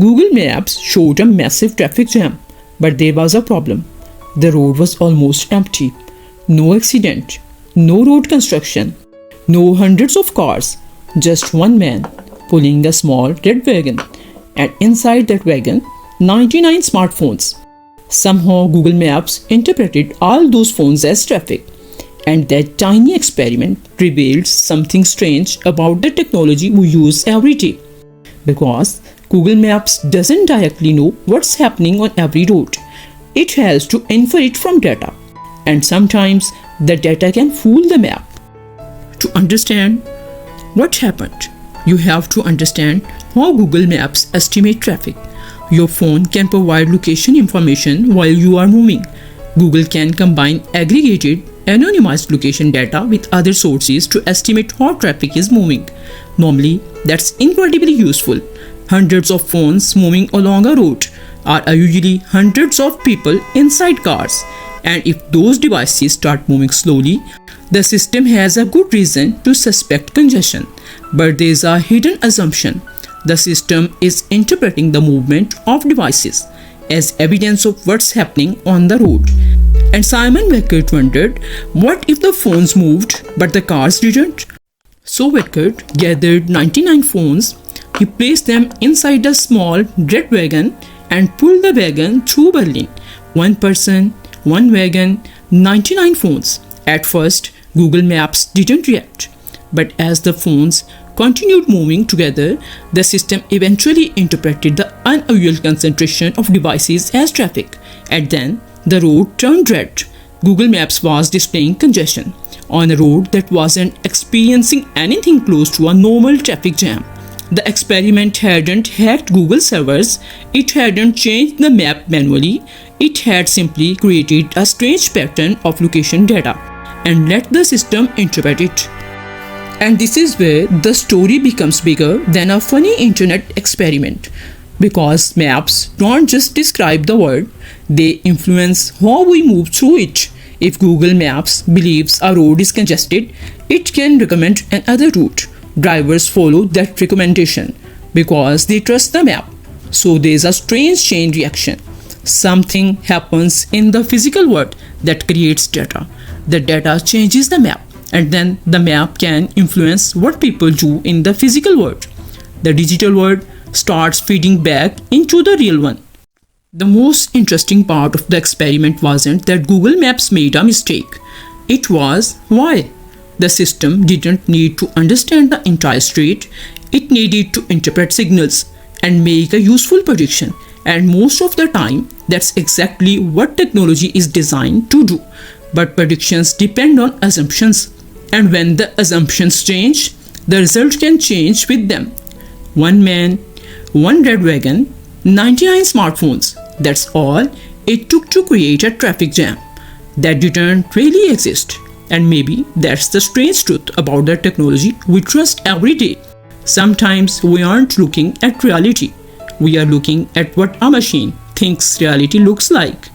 Google Maps showed a massive traffic jam, but there was a problem. The road was almost empty. No accident, no road construction, no hundreds of cars, just one man pulling a small red wagon, and inside that wagon, 99 smartphones. Somehow Google Maps interpreted all those phones as traffic, and that tiny experiment revealed something strange about the technology we use every day. Because Google Maps doesn't directly know what's happening on every road. It has to infer it from data, and sometimes the data can fool the map. To understand what happened, you have to understand how Google Maps estimate traffic. Your phone can provide location information while you are moving. Google can combine aggregated, anonymized location data with other sources to estimate how traffic is moving. Normally, that's incredibly useful. Hundreds of phones moving along a road are usually hundreds of people inside cars, and if those devices start moving slowly, the system has a good reason to suspect congestion. But there is a hidden assumption. The system is interpreting the movement of devices as evidence of what's happening on the road. And Simon Weckert wondered, what if the phones moved but the cars didn't? So Weckert gathered 99 phones. He placed them inside a small red wagon and pulled the wagon through Berlin. One person, one wagon, 99 phones. At first, Google Maps didn't react. But as the phones continued moving together, the system eventually interpreted the unusual concentration of devices as traffic. And then, the road turned red. Google Maps was displaying congestion on a road that wasn't experiencing anything close to a normal traffic jam. The experiment hadn't hacked Google servers, it hadn't changed the map manually, it had simply created a strange pattern of location data and let the system interpret it. And this is where the story becomes bigger than a funny internet experiment. Because maps don't just describe the world, they influence how we move through it. If Google Maps believes a road is congested, it can recommend another route. Drivers follow that recommendation because they trust the map. So there is a strange chain reaction. Something happens in the physical world that creates data. The data changes the map, and then the map can influence what people do in the physical world. The digital world starts feeding back into the real one. The most interesting part of the experiment wasn't that Google Maps made a mistake. It was why. The system didn't need to understand the entire street. It needed to interpret signals and make a useful prediction. And most of the time, that's exactly what technology is designed to do. But predictions depend on assumptions. And when the assumptions change, the result can change with them. One man, one red wagon, 99 smartphones. That's all it took to create a traffic jam that didn't really exist. And maybe that's the strange truth about the technology we trust every day. Sometimes we aren't looking at reality. We are looking at what a machine thinks reality looks like.